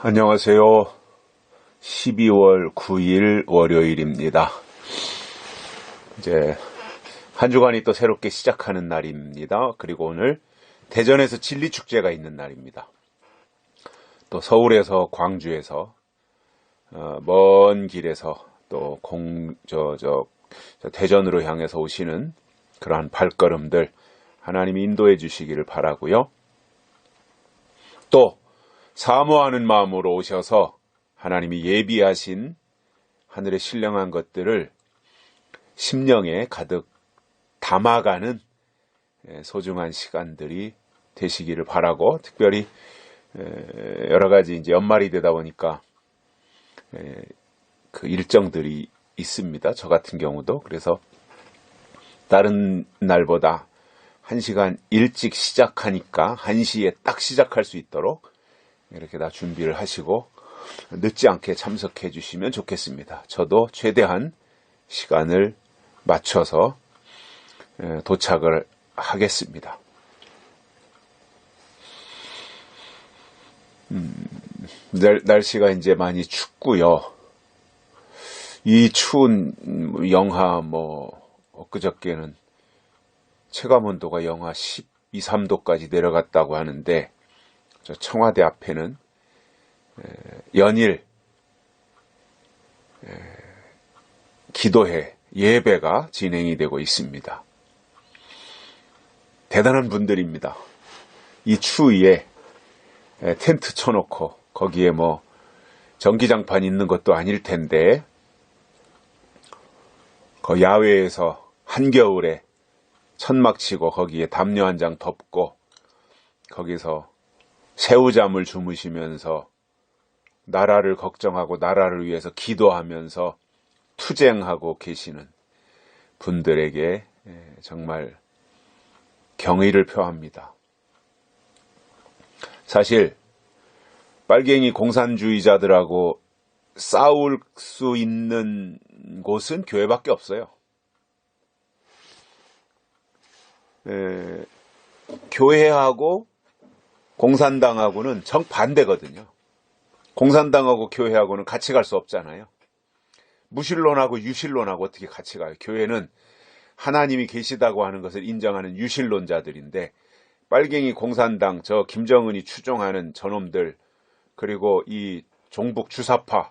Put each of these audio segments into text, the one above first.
안녕하세요. 12월 9일 월요일입니다. 이제 한 주간이 또 새롭게 시작하는 날입니다. 그리고 오늘 대전에서 진리축제가 있는 날입니다. 또 서울에서 광주에서 먼 길에서 또 대전으로 향해서 오시는 그러한 발걸음들 하나님이 인도해 주시기를 바라고요. 또 사모하는 마음으로 오셔서 하나님이 예비하신 하늘의 신령한 것들을 심령에 가득 담아가는 소중한 시간들이 되시기를 바라고, 특별히 여러 가지 이제 연말이 되다 보니까 그 일정들이 있습니다. 저 같은 경우도. 그래서 다른 날보다 1시간 일찍 시작하니까 1시에 딱 시작할 수 있도록 이렇게 다 준비를 하시고 늦지 않게 참석해 주시면 좋겠습니다. 저도 최대한 시간을 맞춰서 도착을 하겠습니다. 날씨가 이제 많이 춥고요. 이 추운 영하 엊그저께는 체감온도가 영하 12, 3도까지 내려갔다고 하는데, 저 청와대 앞에는 연일 기도회 예배가 진행이 되고 있습니다. 대단한 분들입니다. 이 추위에 텐트 쳐놓고 거기에 전기장판 있는 것도 아닐 텐데 그 야외에서 한겨울에 천막 치고 거기에 담요 한 장 덮고 거기서 새우잠을 주무시면서 나라를 걱정하고 나라를 위해서 기도하면서 투쟁하고 계시는 분들에게 정말 경의를 표합니다. 사실 빨갱이 공산주의자들하고 싸울 수 있는 곳은 교회밖에 없어요. 교회하고 공산당하고는 정반대거든요. 공산당하고 교회하고는 같이 갈 수 없잖아요. 무신론하고 유신론하고 어떻게 같이 가요? 교회는 하나님이 계시다고 하는 것을 인정하는 유신론자들인데, 빨갱이 공산당, 저 김정은이 추종하는 저놈들, 그리고 이 종북 주사파,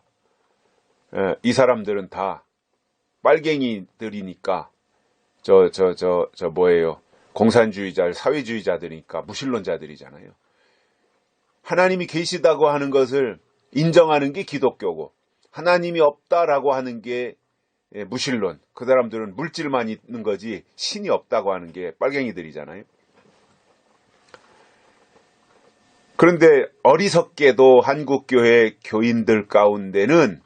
이 사람들은 다 빨갱이들이니까 공산주의자, 사회주의자들이니까 무신론자들이잖아요. 하나님이 계시다고 하는 것을 인정하는 게 기독교고, 하나님이 없다라고 하는 게 무신론. 그 사람들은 물질만 있는 거지 신이 없다고 하는 게 빨갱이들이잖아요. 그런데 어리석게도 한국교회 교인들 가운데는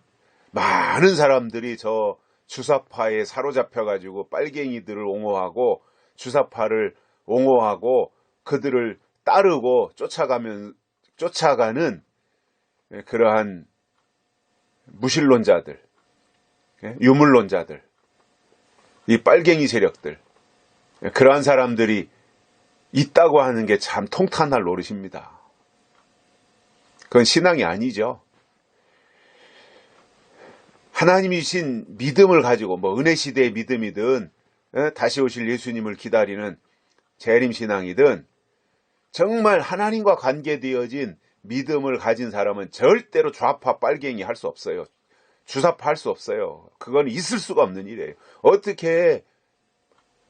많은 사람들이 저 주사파에 사로잡혀가지고 빨갱이들을 옹호하고 주사파를 옹호하고 그들을 따르고 쫓아가는 그러한 무신론자들, 유물론자들, 이 빨갱이 세력들, 그러한 사람들이 있다고 하는 게 참 통탄할 노릇입니다. 그건 신앙이 아니죠. 하나님이 주신 믿음을 가지고 은혜시대의 믿음이든 다시 오실 예수님을 기다리는 재림신앙이든 정말 하나님과 관계되어진 믿음을 가진 사람은 절대로 좌파 빨갱이 할 수 없어요. 주사파 할 수 없어요. 그건 있을 수가 없는 일이에요. 어떻게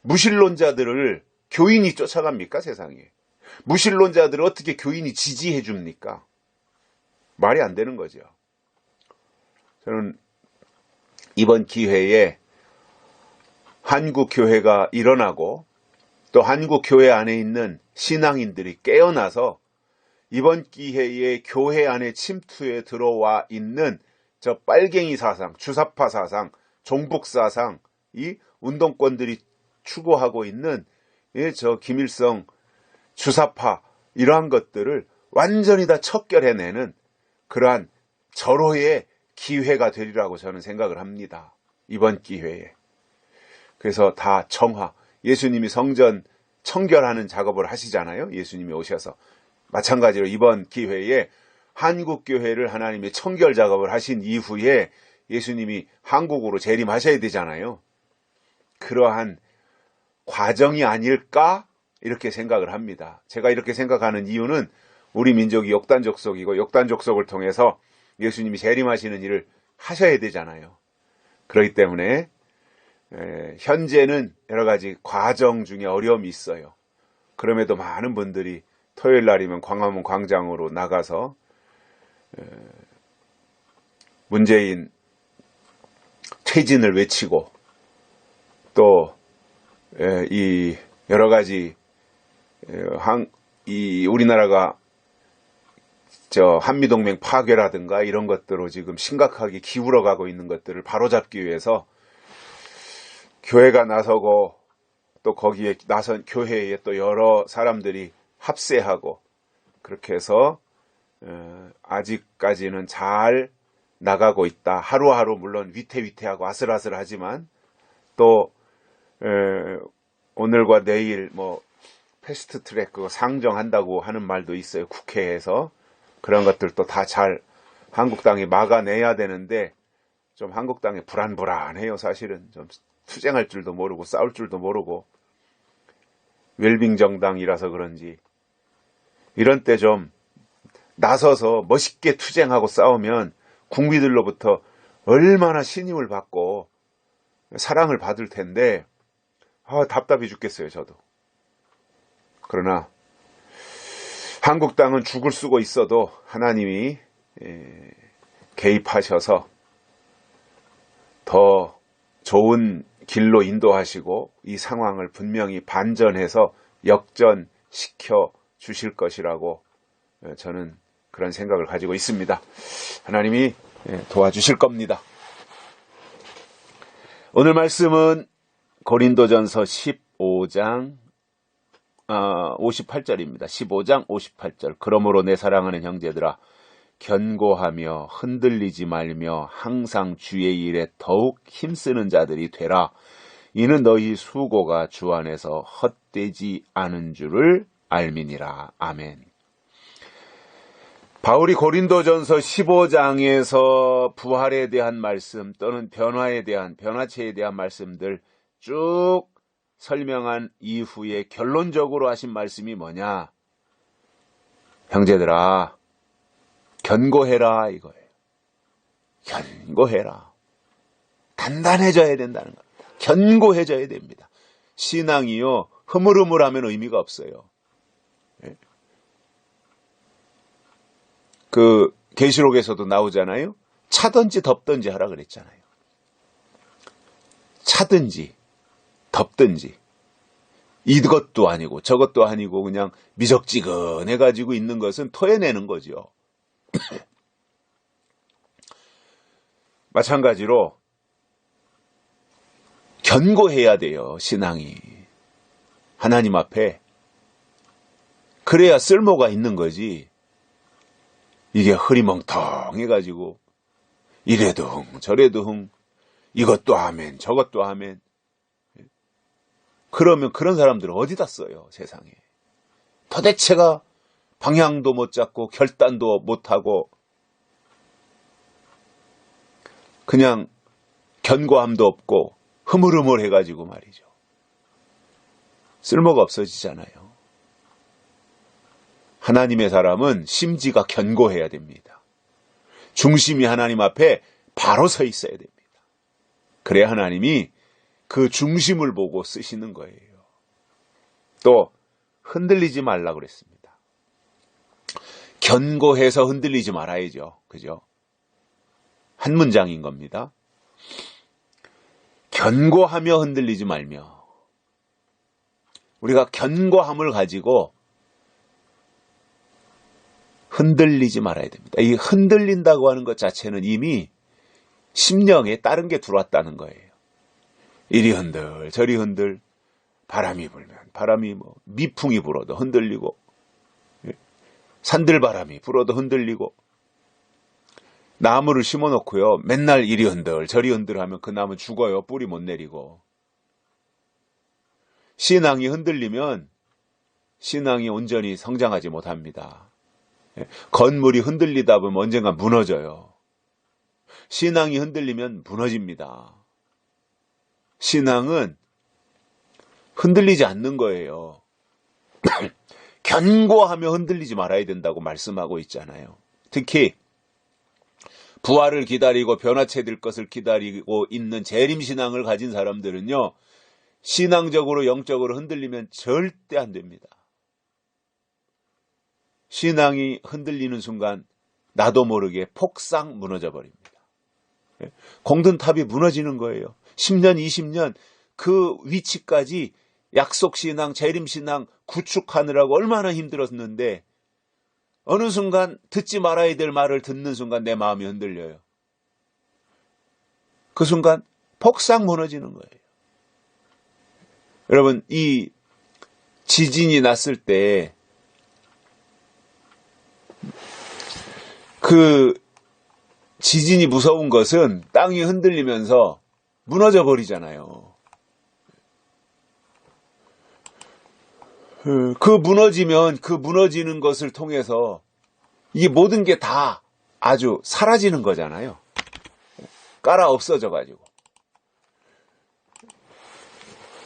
무신론자들을 교인이 쫓아갑니까, 세상에? 무신론자들을 어떻게 교인이 지지해 줍니까? 말이 안 되는 거죠. 저는 이번 기회에 한국교회가 일어나고 또 한국교회 안에 있는 신앙인들이 깨어나서 이번 기회에 교회 안에 침투해 들어와 있는 저 빨갱이 사상, 주사파 사상, 종북 사상, 이 운동권들이 추구하고 있는 저 김일성 주사파 이러한 것들을 완전히 다 척결해내는 그러한 절호의 기회가 되리라고 저는 생각을 합니다. 이번 기회에. 그래서 다 정화, 예수님이 성전 청결하는 작업을 하시잖아요. 예수님이 오셔서. 마찬가지로 이번 기회에 한국교회를 하나님의 청결 작업을 하신 이후에 예수님이 한국으로 재림하셔야 되잖아요. 그러한 과정이 아닐까? 이렇게 생각을 합니다. 제가 이렇게 생각하는 이유는 우리 민족이 역단족속이고 역단족속을 통해서 예수님이 재림하시는 일을 하셔야 되잖아요. 그렇기 때문에 현재는 여러 가지 과정 중에 어려움이 있어요. 그럼에도 많은 분들이 토요일 날이면 광화문 광장으로 나가서 문재인 퇴진을 외치고 또 이 여러 가지 이 우리나라가 한미동맹 파괴라든가 이런 것들로 지금 심각하게 기울어가고 있는 것들을 바로잡기 위해서 교회가 나서고 또 거기에 나선 교회에 또 여러 사람들이 합세하고 그렇게 해서 아직까지는 잘 나가고 있다. 하루하루 물론 위태위태하고 아슬아슬하지만 또 오늘과 내일 패스트트랙 그거 상정한다고 하는 말도 있어요. 국회에서. 그런 것들도 다 잘 한국당이 막아내야 되는데 좀 한국당이 불안불안해요. 사실은 좀 투쟁할 줄도 모르고 싸울 줄도 모르고 웰빙 정당이라서 그런지 이런 때 좀 나서서 멋있게 투쟁하고 싸우면 국민들로부터 얼마나 신임을 받고 사랑을 받을 텐데 답답해 죽겠어요. 저도. 그러나 한국당은 죽을 쓰고 있어도 하나님이 개입하셔서 더 좋은 길로 인도하시고 이 상황을 분명히 반전해서 역전시켜 주실 것이라고 저는 그런 생각을 가지고 있습니다. 하나님이 도와주실 겁니다. 오늘 말씀은 고린도전서 15장 58절입니다. 15장 58절. 그러므로 내 사랑하는 형제들아 견고하며 흔들리지 말며 항상 주의 일에 더욱 힘쓰는 자들이 되라. 이는 너희 수고가 주 안에서 헛되지 않은 줄을 알미니라. 아멘. 바울이 고린도전서 15장에서 부활에 대한 말씀 또는 변화체에 대한 말씀들 쭉 설명한 이후에 결론적으로 하신 말씀이 뭐냐? 형제들아, 견고해라 이거예요. 견고해라. 단단해져야 된다는 겁니다. 견고해져야 됩니다. 신앙이요, 흐물흐물하면 의미가 없어요. 그 계시록에서도 나오잖아요. 차든지 덥든지 하라 그랬잖아요. 차든지 덥든지 이것도 아니고 저것도 아니고 그냥 미적지근해가지고 있는 것은 토해내는 거죠. 마찬가지로 견고해야 돼요. 신앙이 하나님 앞에. 그래야 쓸모가 있는 거지. 이게 흐리멍텅해가지고 이래도 흥 저래도 흥 이것도 하면 저것도 하면 그러면 그런 사람들은 어디다 써요? 세상에. 도대체가 방향도 못 잡고 결단도 못하고 그냥 견고함도 없고 흐물흐물해가지고 말이죠. 쓸모가 없어지잖아요. 하나님의 사람은 심지가 견고해야 됩니다. 중심이 하나님 앞에 바로 서 있어야 됩니다. 그래야 하나님이 그 중심을 보고 쓰시는 거예요. 또 흔들리지 말라 그랬습니다. 견고해서 흔들리지 말아야죠. 그죠? 한 문장인 겁니다. 견고하며 흔들리지 말며. 우리가 견고함을 가지고 흔들리지 말아야 됩니다. 이 흔들린다고 하는 것 자체는 이미 심령에 다른 게 들어왔다는 거예요. 이리 흔들 저리 흔들 바람이 불면 바람이 미풍이 불어도 흔들리고 산들바람이 불어도 흔들리고 나무를 심어놓고요 맨날 이리 흔들 저리 흔들 하면 그 나무 죽어요. 뿌리 못 내리고. 신앙이 흔들리면 신앙이 온전히 성장하지 못합니다. 건물이 흔들리다 보면 언젠가 무너져요. 신앙이 흔들리면 무너집니다. 신앙은 흔들리지 않는 거예요. 견고하며 흔들리지 말아야 된다고 말씀하고 있잖아요. 특히 부활을 기다리고 변화체될 것을 기다리고 있는 재림신앙을 가진 사람들은요, 신앙적으로 영적으로 흔들리면 절대 안 됩니다. 신앙이 흔들리는 순간 나도 모르게 폭삭 무너져 버립니다. 공든탑이 무너지는 거예요. 10년, 20년 그 위치까지 약속신앙, 재림신앙 구축하느라고 얼마나 힘들었는데 어느 순간 듣지 말아야 될 말을 듣는 순간 내 마음이 흔들려요. 그 순간 폭삭 무너지는 거예요. 여러분, 이 지진이 났을 때 그 지진이 무서운 것은 땅이 흔들리면서 무너져 버리잖아요. 그 무너지는 것을 통해서 이 모든 게 다 아주 사라지는 거잖아요. 깔아 없어져 가지고.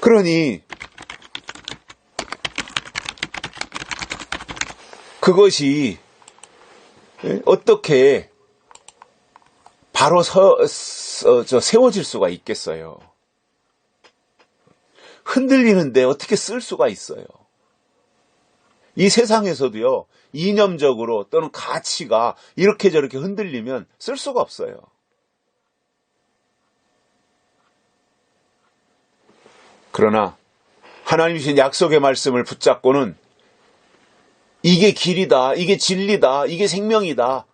그러니 그것이 어떻게 바로 세워질 수가 있겠어요? 흔들리는데 어떻게 쓸 수가 있어요? 이 세상에서도요, 이념적으로 또는 가치가 이렇게 저렇게 흔들리면 쓸 수가 없어요. 그러나 하나님 주신 약속의 말씀을 붙잡고는 이게 길이다, 이게 진리다, 이게 생명이다,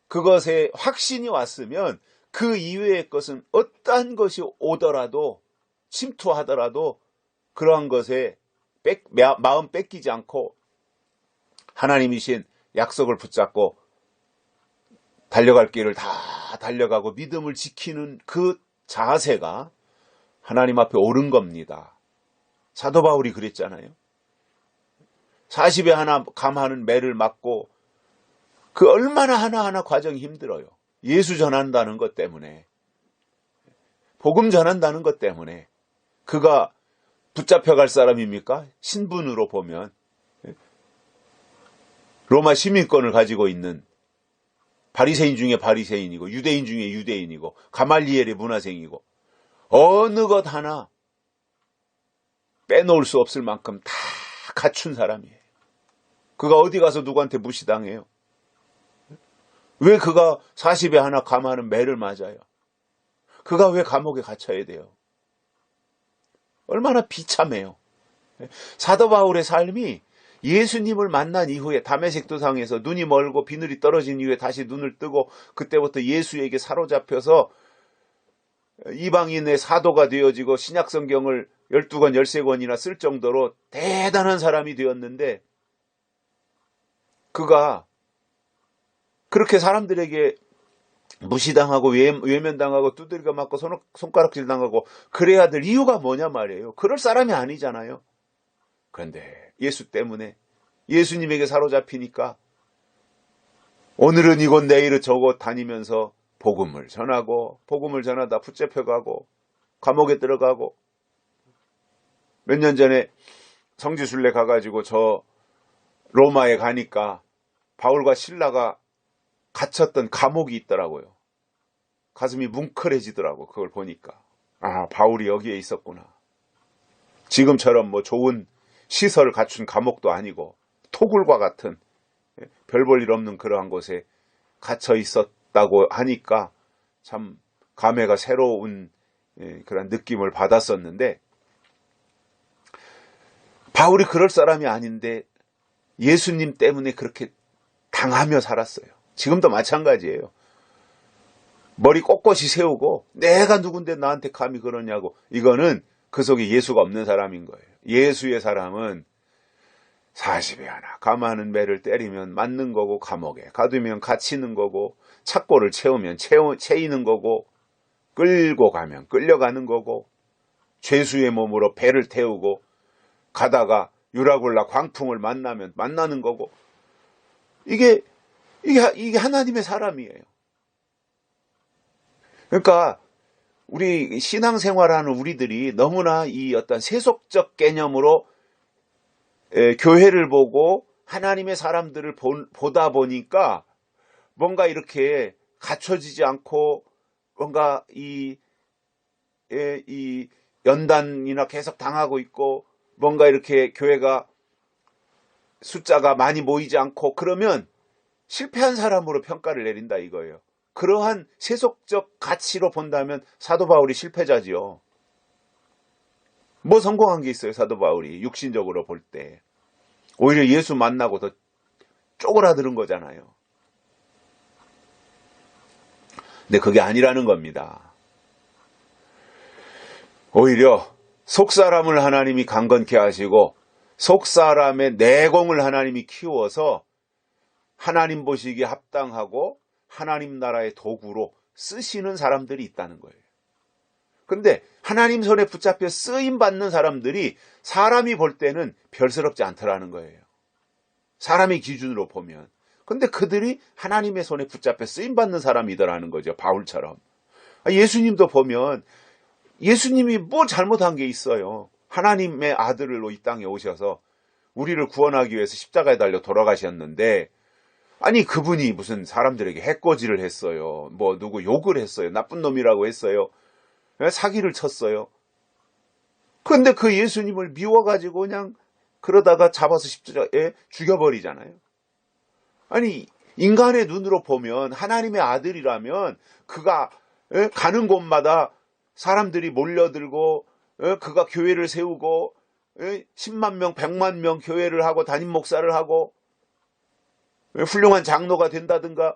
그것에 확신이 왔으면 그 이외의 것은 어떠한 것이 오더라도 침투하더라도 그러한 것에 마음 뺏기지 않고 하나님이신 약속을 붙잡고 달려갈 길을 다 달려가고 믿음을 지키는 그 자세가 하나님 앞에 옳은 겁니다. 사도 바울이 그랬잖아요. 40에 하나 감하는 매를 맞고 그 얼마나 하나하나 과정이 힘들어요. 예수 전한다는 것 때문에, 복음 전한다는 것 때문에. 그가 붙잡혀갈 사람입니까? 신분으로 보면 로마 시민권을 가지고 있는 바리새인 중에 바리새인이고 유대인 중에 유대인이고 가말리엘의 문화생이고 어느 것 하나 빼놓을 수 없을 만큼 다 갖춘 사람이에요. 그가 어디 가서 누구한테 무시당해요? 왜 그가 40에 하나 감하는 매를 맞아요? 그가 왜 감옥에 갇혀야 돼요? 얼마나 비참해요. 사도 바울의 삶이 예수님을 만난 이후에 다메섹 도상에서 눈이 멀고 비늘이 떨어진 이후에 다시 눈을 뜨고 그때부터 예수에게 사로잡혀서 이방인의 사도가 되어지고 신약성경을 12권, 13권이나 쓸 정도로 대단한 사람이 되었는데 그가 그렇게 사람들에게 무시당하고 외면당하고 두들겨 맞고 손가락질 당하고 그래야 될 이유가 뭐냐 말이에요. 그럴 사람이 아니잖아요. 그런데 예수 때문에 예수님에게 사로잡히니까 오늘은 이곳 내일은 저곳 다니면서 복음을 전하고 복음을 전하다 붙잡혀가고 감옥에 들어가고 몇 년 전에 성지순례 가가지고 저 로마에 가니까 바울과 실라가 갇혔던 감옥이 있더라고요. 가슴이 뭉클해지더라고. 그걸 보니까 아, 바울이 여기에 있었구나. 지금처럼 뭐 좋은 시설을 갖춘 감옥도 아니고 토굴과 같은 별 볼 일 없는 그러한 곳에 갇혀 있었다고 하니까 참 감회가 새로운 그런 느낌을 받았었는데 바울이 그럴 사람이 아닌데 예수님 때문에 그렇게 당하며 살았어요. 지금도 마찬가지예요. 머리 꼿꼿이 세우고 내가 누군데 나한테 감히 그러냐고. 이거는 그 속에 예수가 없는 사람인 거예요. 예수의 사람은 40에 하나 감하는 매를 때리면 맞는 거고 감옥에 가두면 갇히는 거고 착고를 채우면 채이는 거고 끌고 가면 끌려가는 거고 죄수의 몸으로 배를 태우고 가다가 유라굴라 광풍을 만나면 만나는 거고 이게 이게 하나님의 사람이에요. 그러니까 우리 신앙생활하는 우리들이 너무나 이 어떤 세속적 개념으로 교회를 보고 하나님의 사람들을 보다 보니까 뭔가 이렇게 갖춰지지 않고 뭔가 이 연단이나 계속 당하고 있고 뭔가 이렇게 교회가 숫자가 많이 모이지 않고 그러면 실패한 사람으로 평가를 내린다 이거예요. 그러한 세속적 가치로 본다면 사도 바울이 실패자지요. 뭐 성공한 게 있어요, 사도 바울이 육신적으로 볼 때. 오히려 예수 만나고 더 쪼그라드는 거잖아요. 근데 그게 아니라는 겁니다. 오히려 속사람을 하나님이 강건케 하시고 속사람의 내공을 하나님이 키워서 하나님 보시기에 합당하고 하나님 나라의 도구로 쓰시는 사람들이 있다는 거예요. 근데 하나님 손에 붙잡혀 쓰임받는 사람들이 사람이 볼 때는 별스럽지 않더라는 거예요. 사람의 기준으로 보면. 근데 그들이 하나님의 손에 붙잡혀 쓰임받는 사람이더라는 거죠. 바울처럼. 예수님도 보면 예수님이 뭐 잘못한 게 있어요. 하나님의 아들로 이 땅에 오셔서 우리를 구원하기 위해서 십자가에 달려 돌아가셨는데 아니 그분이 무슨 사람들에게 해코지를 했어요. 뭐 누구 욕을 했어요. 나쁜 놈이라고 했어요. 사기를 쳤어요. 그런데 그 예수님을 미워가지고 그냥 그러다가 잡아서 십자가에 죽여버리잖아요. 아니 인간의 눈으로 보면 하나님의 아들이라면 그가 가는 곳마다 사람들이 몰려들고 그가 교회를 세우고 10만 명, 100만 명 교회를 하고 담임 목사를 하고 훌륭한 장로가 된다든가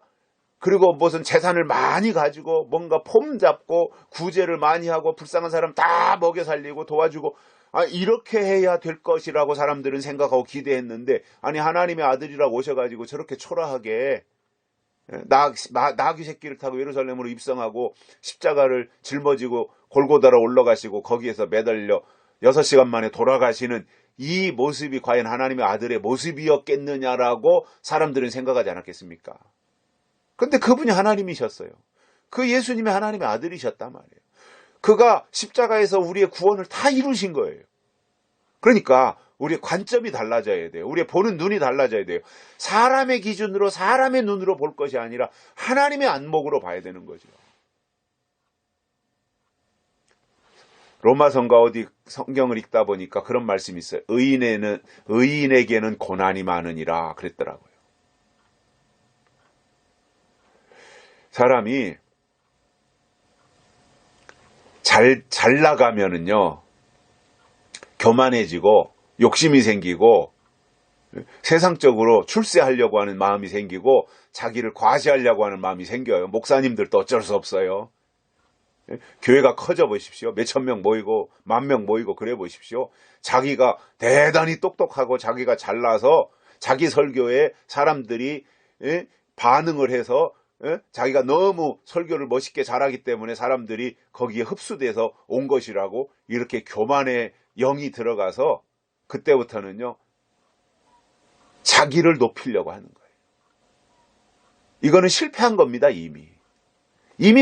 그리고 무슨 재산을 많이 가지고 뭔가 폼 잡고 구제를 많이 하고 불쌍한 사람 다 먹여 살리고 도와주고 이렇게 해야 될 것이라고 사람들은 생각하고 기대했는데 아니 하나님의 아들이라고 오셔가지고 저렇게 초라하게 나귀 새끼를 타고 예루살렘으로 입성하고 십자가를 짊어지고 골고다로 올라가시고 거기에서 매달려 6시간 만에 돌아가시는 이 모습이 과연 하나님의 아들의 모습이었겠느냐라고 사람들은 생각하지 않았겠습니까? 그런데 그분이 하나님이셨어요. 그 예수님이 하나님의 아들이셨단 말이에요. 그가 십자가에서 우리의 구원을 다 이루신 거예요. 그러니까 우리의 관점이 달라져야 돼요. 우리의 보는 눈이 달라져야 돼요. 사람의 기준으로 사람의 눈으로 볼 것이 아니라 하나님의 안목으로 봐야 되는 거죠. 로마서인가 어디 성경을 읽다 보니까 그런 말씀이 있어요. 의인에게는 고난이 많으니라 그랬더라고요. 사람이 잘 나가면은요, 교만해지고 욕심이 생기고 세상적으로 출세하려고 하는 마음이 생기고 자기를 과시하려고 하는 마음이 생겨요. 목사님들도 어쩔 수 없어요. 교회가 커져 보십시오. 몇천 명 모이고 10,000명 모이고 그래 보십시오. 자기가 대단히 똑똑하고 자기가 잘나서 자기 설교에 사람들이 반응을 해서 자기가 너무 설교를 멋있게 잘하기 때문에 사람들이 거기에 흡수돼서 온 것이라고 이렇게 교만의 영이 들어가서 그때부터는요 자기를 높이려고 하는 거예요. 이거는 실패한 겁니다. 이미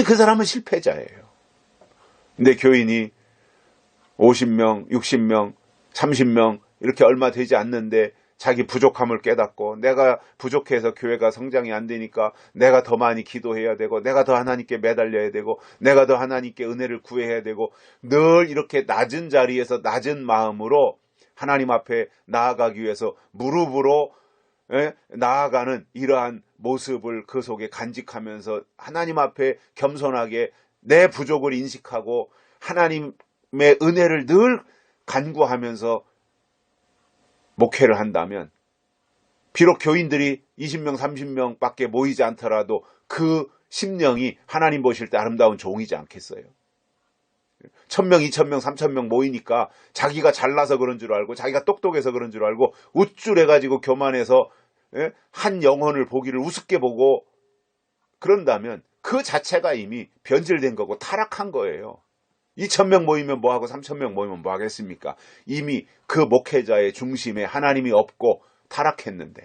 그 사람은 실패자예요. 근데 교인이 50명, 60명, 30명 이렇게 얼마 되지 않는데 자기 부족함을 깨닫고 내가 부족해서 교회가 성장이 안 되니까 내가 더 많이 기도해야 되고 내가 더 하나님께 매달려야 되고 내가 더 하나님께 은혜를 구해야 되고 늘 이렇게 낮은 자리에서 낮은 마음으로 하나님 앞에 나아가기 위해서 무릎으로 나아가는 이러한 모습을 그 속에 간직하면서 하나님 앞에 겸손하게 내 부족을 인식하고 하나님의 은혜를 늘 간구하면서 목회를 한다면 비록 교인들이 20명, 30명 밖에 모이지 않더라도 그 심령이 하나님 보실 때 아름다운 종이지 않겠어요? 1,000명, 2,000명, 3,000명 모이니까 자기가 잘나서 그런 줄 알고 자기가 똑똑해서 그런 줄 알고 우쭐해가지고 교만해서 한 영혼을 보기를 우습게 보고 그런다면 그 자체가 이미 변질된 거고 타락한 거예요. 2,000명 모이면 뭐하고 3,000명 모이면 뭐 하겠습니까? 이미 그 목회자의 중심에 하나님이 없고 타락했는데.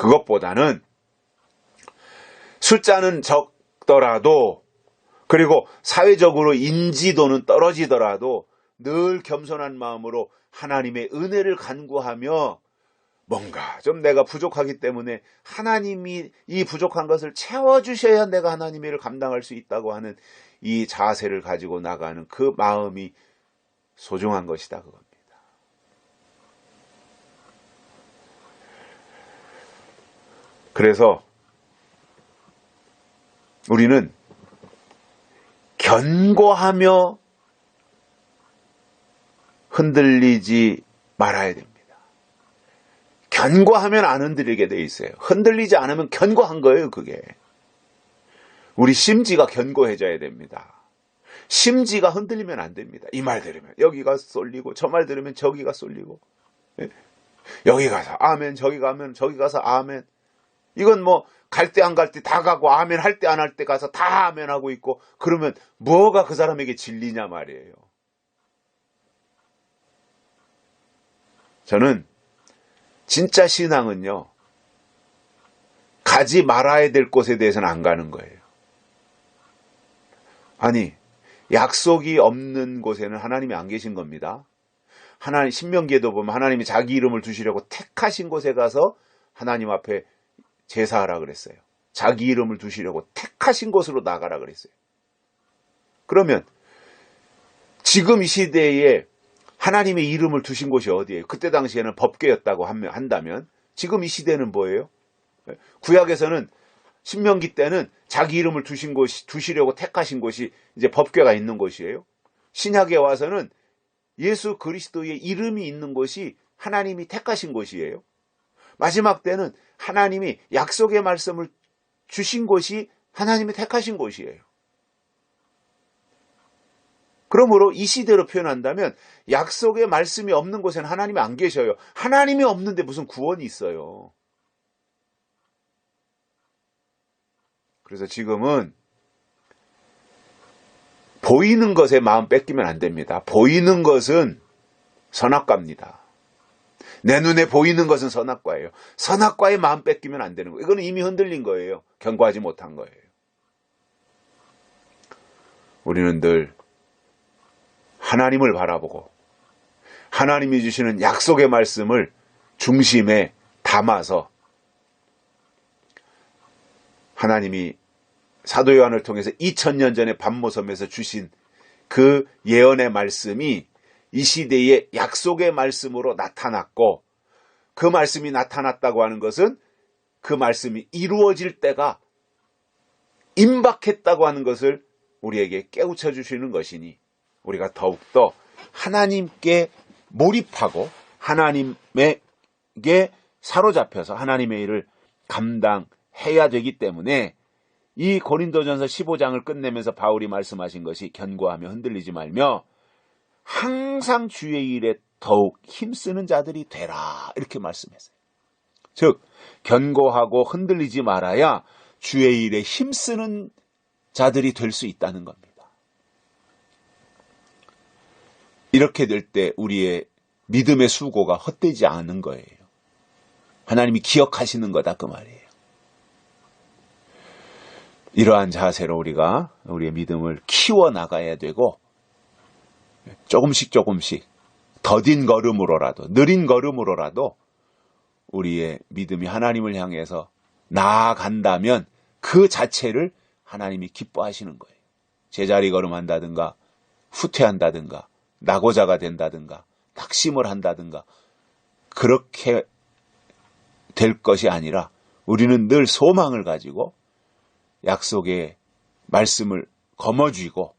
그것보다는 숫자는 적더라도, 그리고 사회적으로 인지도는 떨어지더라도 늘 겸손한 마음으로 하나님의 은혜를 간구하며 뭔가 좀 내가 부족하기 때문에 하나님이 이 부족한 것을 채워주셔야 내가 하나님의 일을 감당할 수 있다고 하는 이 자세를 가지고 나가는 그 마음이 소중한 것이다, 그겁니다. 그래서 우리는 견고하며 흔들리지 말아야 됩니다. 견고하면 안 흔들리게 돼 있어요. 흔들리지 않으면 견고한 거예요, 그게. 우리 심지가 견고해져야 됩니다. 심지가 흔들리면 안 됩니다. 이 말 들으면 여기가 쏠리고, 저 말 들으면 저기가 쏠리고, 여기 가서 아멘, 저기 가면 저기 가서 아멘. 이건 뭐 갈 때 안 갈 때 다 가고 아멘 할 때 안 할 때 가서 다 아멘 하고 있고, 그러면 뭐가 그 사람에게 진리냐 말이에요. 저는 진짜 신앙은요, 가지 말아야 될 곳에 대해서는 안 가는 거예요. 아니, 약속이 없는 곳에는 하나님이 안 계신 겁니다. 하나님, 신명기에도 보면 하나님이 자기 이름을 두시려고 택하신 곳에 가서 하나님 앞에 제사하라 그랬어요. 자기 이름을 두시려고 택하신 곳으로 나가라 그랬어요. 그러면 지금 이 시대에 하나님의 이름을 두신 곳이 어디예요? 그때 당시에는 법궤였다고 한다면 지금 이 시대는 뭐예요? 구약에서는 신명기 때는 자기 이름을 두시려고 택하신 곳이 이제 법궤가 있는 곳이에요. 신약에 와서는 예수 그리스도의 이름이 있는 곳이 하나님이 택하신 곳이에요. 마지막 때는 하나님이 약속의 말씀을 주신 곳이 하나님이 택하신 곳이에요. 그러므로 이 시대로 표현한다면 약속의 말씀이 없는 곳에는 하나님이 안 계셔요. 하나님이 없는데 무슨 구원이 있어요. 그래서 지금은 보이는 것에 마음 뺏기면 안 됩니다. 보이는 것은 선악과입니다. 내 눈에 보이는 것은 선악과예요. 선악과에 마음 뺏기면 안 되는 거예요. 이거는 이미 흔들린 거예요. 견고하지 못한 거예요. 우리는 늘 하나님을 바라보고 하나님이 주시는 약속의 말씀을 중심에 담아서 하나님이 사도 요한을 통해서 2000년 전에 밤모섬에서 주신 그 예언의 말씀이 이 시대의 약속의 말씀으로 나타났고, 그 말씀이 나타났다고 하는 것은 그 말씀이 이루어질 때가 임박했다고 하는 것을 우리에게 깨우쳐 주시는 것이니 우리가 더욱더 하나님께 몰입하고 하나님에게 사로잡혀서 하나님의 일을 감당해야 되기 때문에 이 고린도전서 15장을 끝내면서 바울이 말씀하신 것이 견고하며 흔들리지 말며 항상 주의 일에 더욱 힘쓰는 자들이 되라, 이렇게 말씀했어요. 즉 견고하고 흔들리지 말아야 주의 일에 힘쓰는 자들이 될 수 있다는 겁니다. 이렇게 될 때 우리의 믿음의 수고가 헛되지 않은 거예요. 하나님이 기억하시는 거다, 그 말이에요. 이러한 자세로 우리가 우리의 믿음을 키워나가야 되고, 조금씩 더딘 걸음으로라도, 느린 걸음으로라도 우리의 믿음이 하나님을 향해서 나아간다면 그 자체를 하나님이 기뻐하시는 거예요. 제자리 걸음한다든가 후퇴한다든가 낙오자가 된다든가 낙심을 한다든가 그렇게 될 것이 아니라 우리는 늘 소망을 가지고 약속의 말씀을 거머쥐고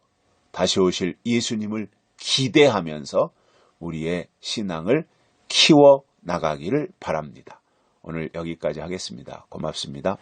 다시 오실 예수님을 기대하면서 우리의 신앙을 키워 나가기를 바랍니다. 오늘 여기까지 하겠습니다. 고맙습니다.